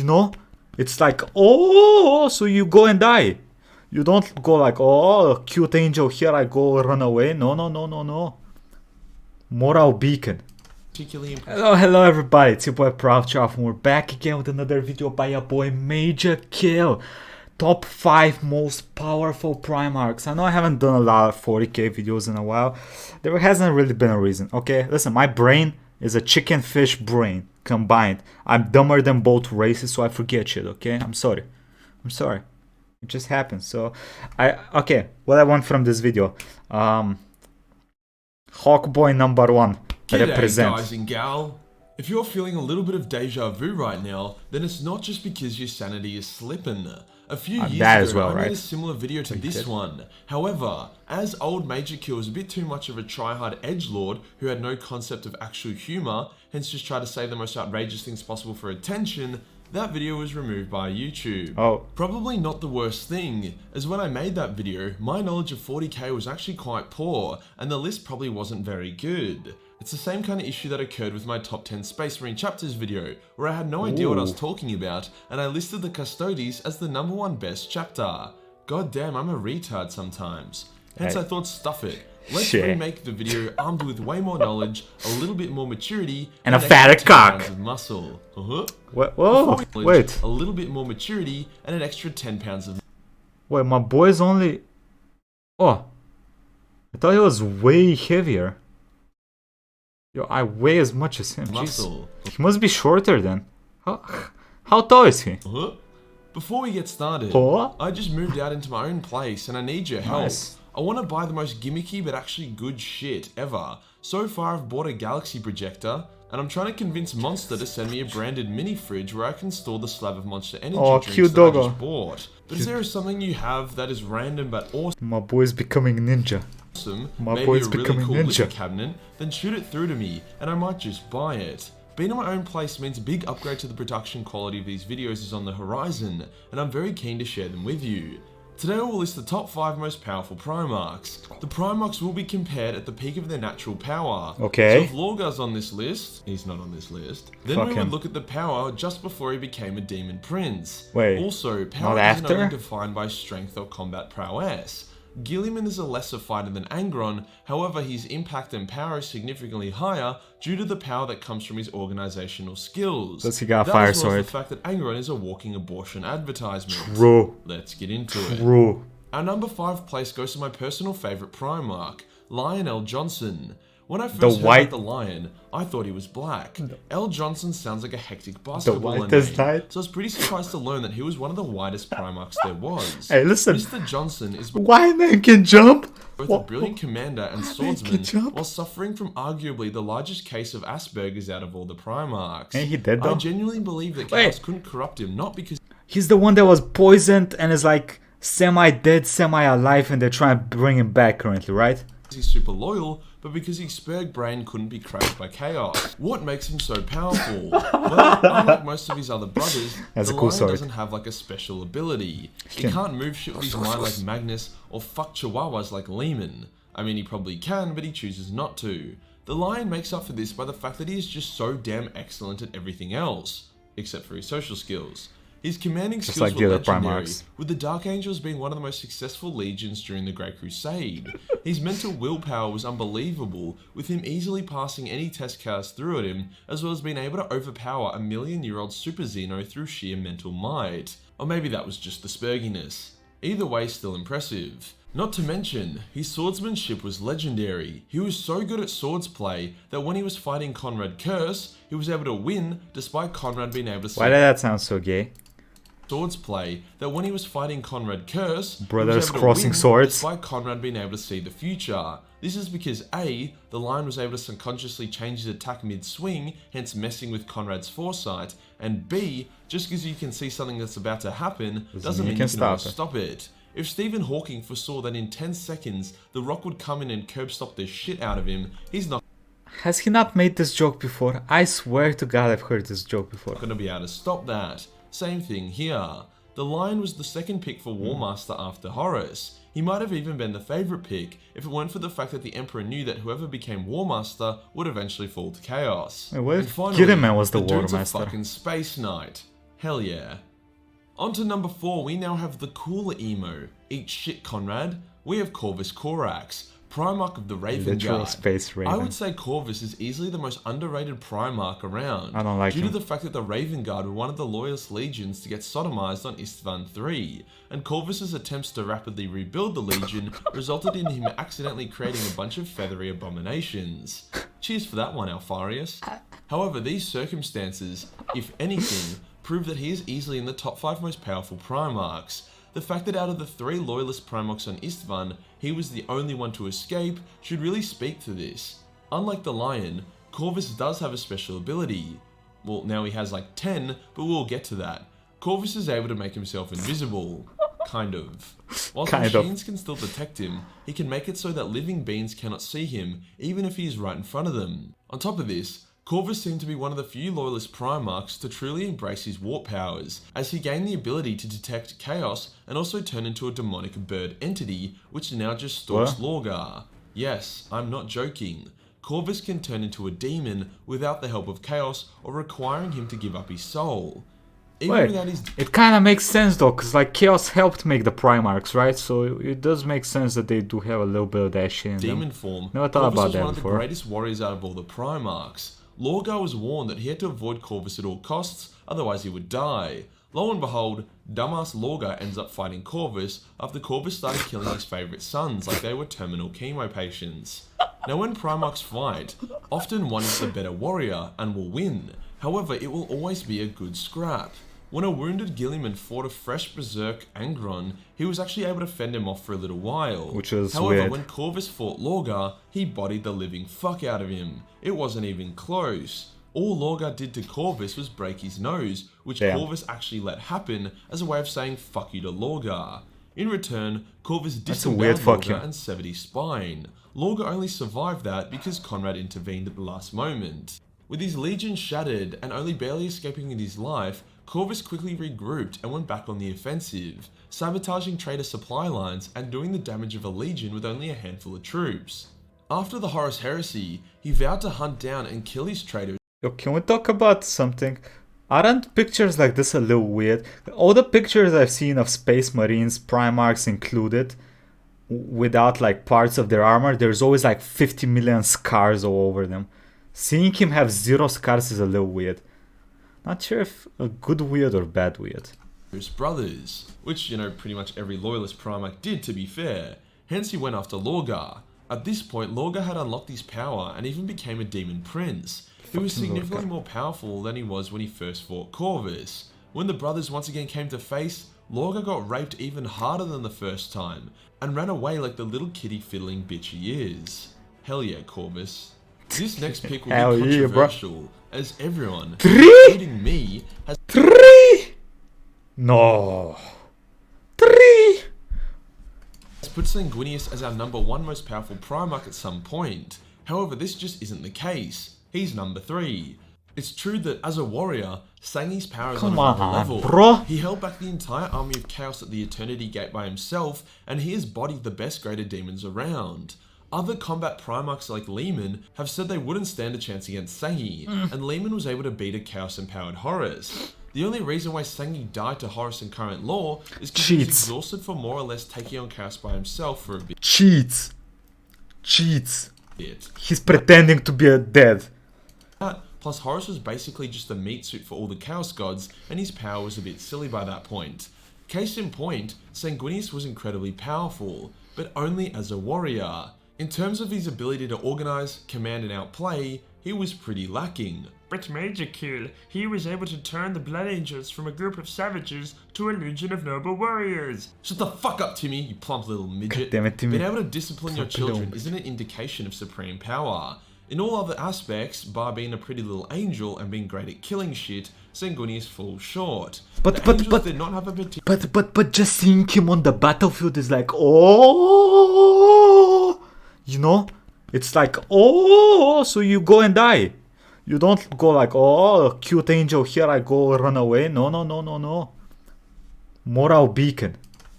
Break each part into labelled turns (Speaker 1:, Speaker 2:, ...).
Speaker 1: no? It's like, oh, so you go and die. You don't go like, oh, cute angel, here I go, run away. No, no, no, no, no. Moral beacon. Hello everybody, it's your boy Proftrof, and we're back again with another video by your boy Majorkill. Top 5 most powerful Primarchs. I know I haven't done a lot of 40k videos in a while. There hasn't really been a reason, okay? Listen, my brain is a chicken fish brain combined. I'm dumber than both races, so I forget shit, okay? I'm sorry. I'm sorry. It just happens. So, okay, what I want from this video. Hawkboy number 1.
Speaker 2: G'day guys and gal. If you're feeling a little bit of deja vu right now, then it's not just because your sanity is slipping. A few years ago, I made a similar video to this one. However, as old Majorkill was a bit too much of a try-hard edgelord who had no concept of actual humour, hence just tried to say the most outrageous things possible for attention, that video was removed by YouTube.
Speaker 1: Oh.
Speaker 2: Probably not the worst thing, as when I made that video, my knowledge of 40k was actually quite poor, and the list probably wasn't very good. It's the same kind of issue that occurred with my top 10 Space Marine chapters video, where I had no idea what I was talking about, and I listed the Custodes as the #1 best chapter. God damn, I'm a retard sometimes. Hence I thought, stuff it. Let's remake the video armed with way more knowledge, a little bit more maturity,
Speaker 1: and a fatter cock.
Speaker 2: Of muscle.
Speaker 1: What? Whoa, wait.
Speaker 2: A little bit more maturity and an extra 10 pounds of...
Speaker 1: Wait, my boy's only... Oh. I thought he was way heavier. Yo, I weigh as much as him.
Speaker 2: Muscle.
Speaker 1: Jeez. He must be shorter then. How tall is he?
Speaker 2: Before we get started, I just moved out into my own place and I need your help. I want to buy the most gimmicky but actually good shit ever. So far I've bought a galaxy projector and I'm trying to convince Monster to send me a branded mini fridge where I can store the slab of Monster Energy drinks that I just bought. But is there something you have that is random but awesome?
Speaker 1: My boy's becoming ninja.
Speaker 2: My boy's becoming really cool ninja cabinet, then shoot it through to me and I might just buy it. Being in my own place means a big upgrade to the production quality of these videos is on the horizon, and I'm very keen to share them with you. Today I will list the top 5 most powerful Primarchs. The Primarchs will be compared at the peak of their natural power.
Speaker 1: Okay.
Speaker 2: So if Lorgar's on this list, he's not on this list, then we would look at the power just before he became a demon prince.
Speaker 1: Wait,
Speaker 2: also, power isn't only defined by strength or combat prowess. Guilliman is a lesser fighter than Angron, however his impact and power is significantly higher due to the power that comes from his organizational skills.
Speaker 1: Plus he got a fire sword.
Speaker 2: The fact that Angron is a walking abortion advertisement.
Speaker 1: True.
Speaker 2: Let's get into it.
Speaker 1: True.
Speaker 2: Our number 5 place goes to my personal favourite Primarch, Lion L. Johnson. When I first heard about the Lion, I thought he was black. L. Johnson sounds like a hectic basketball name, so I was pretty surprised to learn that he was one of the whitest Primarchs there was.
Speaker 1: Hey, listen.
Speaker 2: Mr. Johnson is
Speaker 1: white man can jump.
Speaker 2: Both a brilliant commander and swordsman, while suffering from arguably the largest case of Asperger's out of all the Primarchs.
Speaker 1: Hey, he did though.
Speaker 2: I genuinely believe that chaos couldn't corrupt him, not because
Speaker 1: he's the one that was poisoned and is like semi-dead, semi-alive, and they're trying to bring him back currently, right?
Speaker 2: He's super loyal, but because his Spurg brain couldn't be cracked by chaos. What makes him so powerful? Well, unlike most of his other brothers, the Lion doesn't have like a special ability. He can't move shit with his mind like Magnus, or fuck chihuahuas like Lehman. I mean, he probably can, but he chooses not to. The Lion makes up for this by the fact that he is just so damn excellent at everything else, except for his social skills. His commanding skills were legendary, with the Dark Angels being one of the most successful legions during the Great Crusade. His mental willpower was unbelievable, with him easily passing any test cast through at him, as well as being able to overpower a million-year-old Super Xeno through sheer mental might. Or maybe that was just the spurginess. Either way, still impressive. Not to mention, his swordsmanship was legendary. He was so good at swordsplay that when he was fighting Conrad Curse, he was able to win despite Conrad being able to see...
Speaker 1: Why did that sound so gay?
Speaker 2: Swordplay that when he was fighting Conrad Curse,
Speaker 1: brothers crossing swords,
Speaker 2: despite Conrad being able to see the future. This is because A, the Lion was able to subconsciously change his attack mid-swing, hence messing with Conrad's foresight, and B, just because you can see something that's about to happen, doesn't mean you can always stop it. If Stephen Hawking foresaw that in 10 seconds, The Rock would come in and curb stop the shit out of him, he's not...
Speaker 1: Has he not made this joke before? I swear to God I've heard this joke before.
Speaker 2: Not gonna be able to stop that. Same thing here. The Lion was the second pick for War Master after Horus. He might have even been the favourite pick if it weren't for the fact that the Emperor knew that whoever became War Master would eventually fall to chaos.
Speaker 1: Wait, what if Gideon was the War Master?
Speaker 2: Fucking Space Knight. Hell yeah. On to number 4, we now have the cooler emo. Eat shit, Conrad. We have Corvus Corax, Primarch of the Raven
Speaker 1: Literal
Speaker 2: Guard.
Speaker 1: space raven.
Speaker 2: I would say Corvus is easily the most underrated Primarch around.
Speaker 1: I don't like
Speaker 2: due
Speaker 1: him.
Speaker 2: to the fact that the Raven Guard were one of the loyalist legions to get sodomized on Istvan III, and Corvus's attempts to rapidly rebuild the legion resulted in him accidentally creating a bunch of feathery abominations. Cheers for that one, Alfarius. However, these circumstances, if anything, prove that he is easily in the top 5 most powerful Primarchs. The fact that out of the 3 loyalist Primarchs on Istvan, he was the only one to escape should really speak to this. Unlike the Lion, Corvus does have a special ability. Well, now he has like 10, but we'll get to that. Corvus is able to make himself invisible. Kind of. Whilst machines can still detect him, he can make it so that living beings cannot see him, even if he is right in front of them. On top of this, Corvus seemed to be one of the few loyalist Primarchs to truly embrace his warp powers, as he gained the ability to detect chaos and also turn into a demonic bird entity, which now just stalks Lorgar. Yes, I'm not joking. Corvus can turn into a demon without the help of chaos or requiring him to give up his soul.
Speaker 1: Wait, it kind of makes sense though, because like Chaos helped make the Primarchs, right? So it does make sense that they do have a little bit of that shit in
Speaker 2: demon
Speaker 1: them.
Speaker 2: form.
Speaker 1: Never thought about that
Speaker 2: before. Corvus was one of the greatest warriors out of all the Primarchs. Lorgar was warned that he had to avoid Corvus at all costs, otherwise he would die. Lo and behold, dumbass Lorgar ends up fighting Corvus after Corvus started killing his favourite sons like they were terminal chemo patients. Now when Primarchs fight, often one is the better warrior and will win. However, it will always be a good scrap. When a wounded Guilliman fought a fresh berserk Angron, he was actually able to fend him off for a little while.
Speaker 1: Which is
Speaker 2: However,
Speaker 1: weird.
Speaker 2: when Corvus fought Lorgar, he bodied the living fuck out of him. It wasn't even close. All Lorgar did to Corvus was break his nose, which Corvus actually let happen as a way of saying fuck you to Lorgar. In return, Corvus disemboweled Lorgar and severed his spine. Lorgar only survived that because Conrad intervened at the last moment. With his legion shattered and only barely escaping with his life, Corvus quickly regrouped and went back on the offensive, sabotaging trader supply lines and doing the damage of a legion with only a handful of troops. After the Horus Heresy, he vowed to hunt down and kill his traitors.
Speaker 1: Yo, can we talk about something? Aren't pictures like this a little weird? All the pictures I've seen of Space Marines, Primarchs included, without like parts of their armor, there's always like 50 million scars all over them. Seeing him have 0 scars is a little weird. Not sure if a good weird or bad weird.
Speaker 2: His brothers, which, pretty much every loyalist Primarch did, to be fair. Hence he went after Lorgar. At this point, Lorgar had unlocked his power and even became a demon prince. He was significantly more powerful than he was when he first fought Corvus. When the brothers once again came to face, Lorgar got raped even harder than the first time, and ran away like the little kitty fiddling bitch he is. Hell yeah, Corvus. This next pick will be controversial, as everyone, including me, has
Speaker 1: 3! No. 3!
Speaker 2: put Sanguinius as our number 1 most powerful Primarch at some point. However, this just isn't the case. He's number 3. It's true that as a warrior, Sangi's power is on another level.
Speaker 1: Bro.
Speaker 2: He held back the entire army of chaos at the Eternity Gate by himself, and he has bodied the best greater demons around. Other combat Primarchs like Lehman have said they wouldn't stand a chance against Sangi, and Lehman was able to beat a chaos-empowered Horus. The only reason why Sangi died to Horus in current lore is because he was exhausted for more or less taking on chaos by himself for a bit.
Speaker 1: Cheats. He's pretending to be dead.
Speaker 2: Plus Horus was basically just a meat suit for all the chaos gods, and his power was a bit silly by that point. Case in point, Sanguinius was incredibly powerful, but only as a warrior. In terms of his ability to organize, command and outplay, he was pretty lacking.
Speaker 3: But Majorkill, he was able to turn the Blood Angels from a group of savages to a legion of noble warriors.
Speaker 2: Shut the fuck up, Timmy, you plump little midget.
Speaker 1: Damn it, Timmy.
Speaker 2: Being able to discipline your children isn't an indication of supreme power. In all other aspects, bar being a pretty little angel and being great at killing shit, Sanguinius falls short. But did not have a
Speaker 1: but just seeing him on the battlefield is like, oh, it's like, oh, so you go and die. You don't go like, oh, cute angel here, I go run away. No. Moral beacon.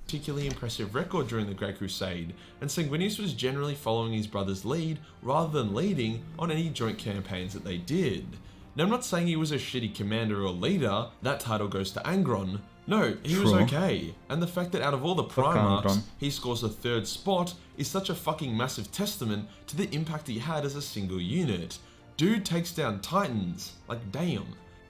Speaker 2: Particularly impressive record during the Great Crusade, and Sanguinius was generally following his brother's lead rather than leading on any joint campaigns that they did. Now, I'm not saying he was a shitty commander or leader, that title goes to Angron. No, he was okay. And the fact that out of all the Primarchs, he scores a 3rd spot is such a fucking massive testament to the impact he had as a single unit. Dude takes down Titans, like damn.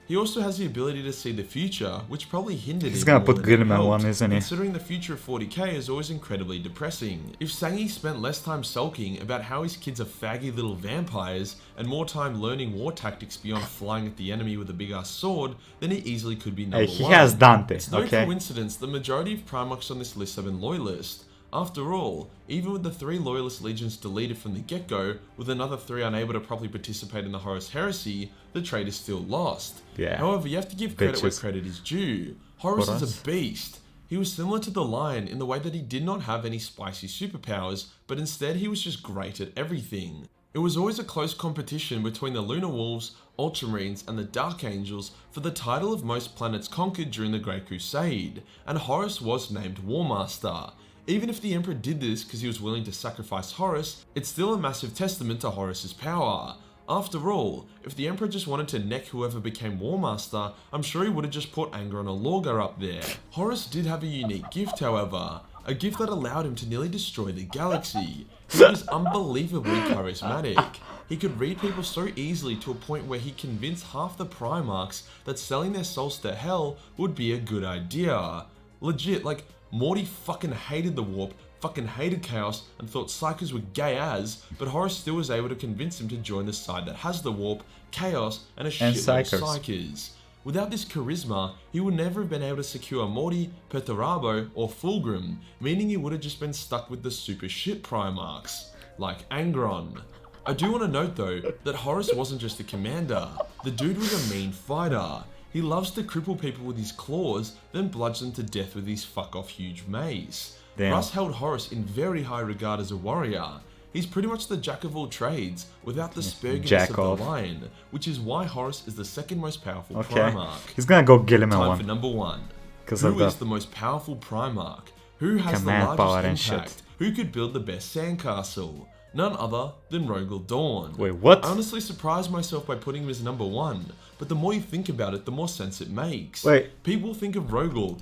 Speaker 2: He also has the ability to see the future, which probably hindered him.
Speaker 1: He's gonna put Gilliman one, isn't he?
Speaker 2: Considering the future of 40k is always incredibly depressing. If Sangi spent less time sulking about how his kids are faggy little vampires, and more time learning war tactics beyond flying at the enemy with a big ass sword, then he easily could be number one.
Speaker 1: He has Dante,
Speaker 2: It's no coincidence the majority of Primarchs on this list have been loyalist. After all, even with the 3 loyalist legions deleted from the get-go, with another 3 unable to properly participate in the Horus Heresy, the trade is still lost.
Speaker 1: Yeah.
Speaker 2: However, you have to give credit where credit is due. Horus is a beast. He was similar to the Lion in the way that he did not have any spicy superpowers, but instead he was just great at everything. It was always a close competition between the Lunar Wolves, Ultramarines, and the Dark Angels for the title of most planets conquered during the Great Crusade, and Horus was named War Master. Even if the Emperor did this because he was willing to sacrifice Horus, it's still a massive testament to Horus's power. After all, if the Emperor just wanted to neck whoever became War Master, I'm sure he would have just put Angron or Lorgar up there. Horus did have a unique gift, however, a gift that allowed him to nearly destroy the galaxy. He was unbelievably charismatic. He could read people so easily to a point where he convinced half the Primarchs that selling their souls to hell would be a good idea. Legit, like, Morty fucking hated the warp, fucking hated chaos, and thought psychers were gay as, but Horus still was able to convince him to join the side that has the warp, chaos, and a shitload of psychers. Without this charisma, he would never have been able to secure Morty, Perturabo, or Fulgrim, meaning he would have just been stuck with the super shit Primarchs, like Angron. I do want to note though, that Horus wasn't just a commander, the dude was a mean fighter. He loves to cripple people with his claws, then bludgeon them to death with his fuck-off huge mace. Russ held Horus in very high regard as a warrior. He's pretty much the jack of all trades, without the spurginess of the Lion, which is why Horus is the 2nd most powerful Primarch.
Speaker 1: He's gonna go Gilliman
Speaker 2: Time
Speaker 1: one.
Speaker 2: for number 1.
Speaker 1: Who
Speaker 2: is the most powerful Primarch? Who has the largest impact? Who could build the best sandcastle? None other than Rogel Dawn.
Speaker 1: Wait, what?
Speaker 2: I honestly surprised myself by putting him as number 1, but the more you think about it, the more sense it makes.
Speaker 1: Wait.
Speaker 2: People think of Rogel.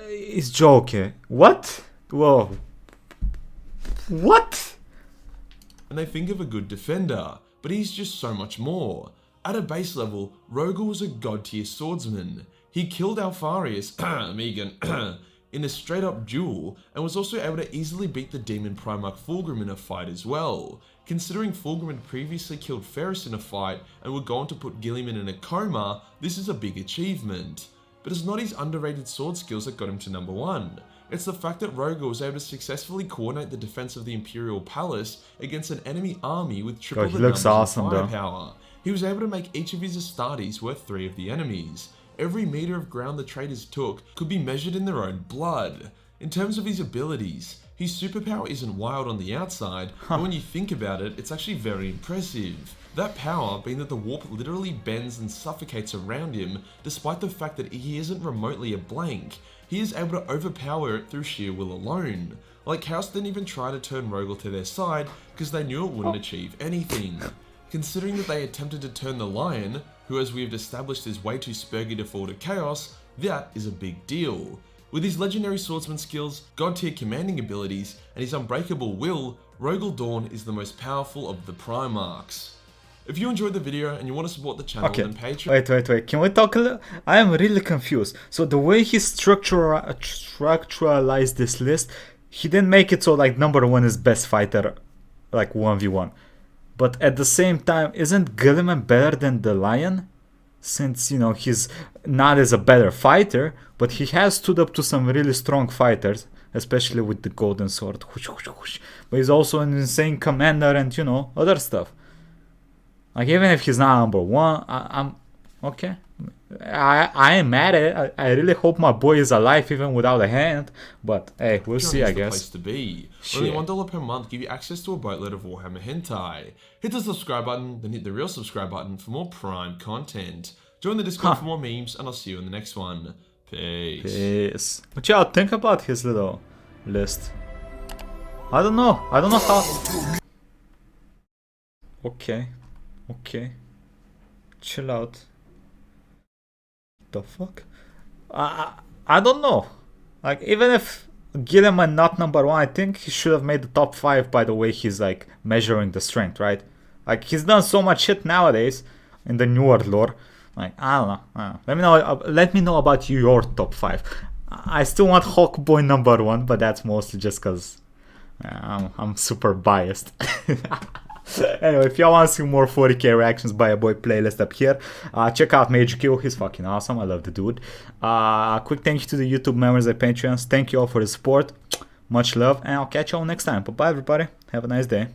Speaker 1: He's joking. What? Whoa. What?
Speaker 2: And they think of a good defender, but he's just so much more. At a base level, Rogel was a god tier swordsman. He killed Alfarius, Megan, in a straight up duel, and was also able to easily beat the demon Primarch Fulgrim in a fight as well. Considering Fulgrim had previously killed Ferris in a fight and would go on to put Gilliman in a coma, this is a big achievement. But it's not his underrated sword skills that got him to number 1. It's the fact that Rogel was able to successfully coordinate the defense of the Imperial Palace against an enemy army with triple the numbers of firepower. He was able to make each of his Astartes worth 3 of the enemies. Every meter of ground the traders took could be measured in their own blood. In terms of his abilities, his superpower isn't wild on the outside, but when you think about it, it's actually very impressive. That power being that the warp literally bends and suffocates around him, despite the fact that he isn't remotely a blank. He is able to overpower it through sheer will alone. Like, Chaos didn't even try to turn Rogel to their side, because they knew it wouldn't achieve anything. Considering that they attempted to turn the Lion, who as we have established is way too spurgy to fall to Chaos, that is a big deal. With his legendary swordsman skills, god tier commanding abilities, and his unbreakable will, Rogel Dawn is the most powerful of the Primarchs. If you enjoyed the video and you want to support the channel, then Patreon...
Speaker 1: Wait. Can we talk a little? I am really confused. So the way he structuralized this list, he didn't make it so like number 1 is best fighter, like 1v1. But at the same time, isn't Gilliman better than the Lion? Since, you know, he's not as a better fighter, but he has stood up to some really strong fighters, especially with the golden sword. But he's also an insane commander and, you know, other stuff. Like, even if he's not number 1, I'm okay. I am mad at it. I really hope my boy is alive even without a hand. But hey, we'll see, I guess.
Speaker 2: Place to be. Only $1 per month give you access to a boatload of Warhammer hentai. Hit the subscribe button, then hit the real subscribe button for more Prime content. Join the Discord for more memes, and I'll see you in the next one. Peace.
Speaker 1: What y'all think about his little list? I don't know how. Okay. Okay. Chill out. The fuck? I don't know. Like, even if Gilliman not number 1, I think he should have made the top 5 by the way he's like measuring the strength, right? Like, he's done so much shit nowadays in the newer lore. Like, I don't know. Let me know about your top 5. I still want Hawkboy number 1, but that's mostly just because I'm super biased. Anyway, if y'all want to see more 40k reactions by a boy playlist up here, check out Majorkill. He's fucking awesome. I love the dude. Quick thank you to the YouTube members and Patreons. Thank you all for the support. Much love, and I'll catch you all next time. Bye bye, everybody. Have a nice day.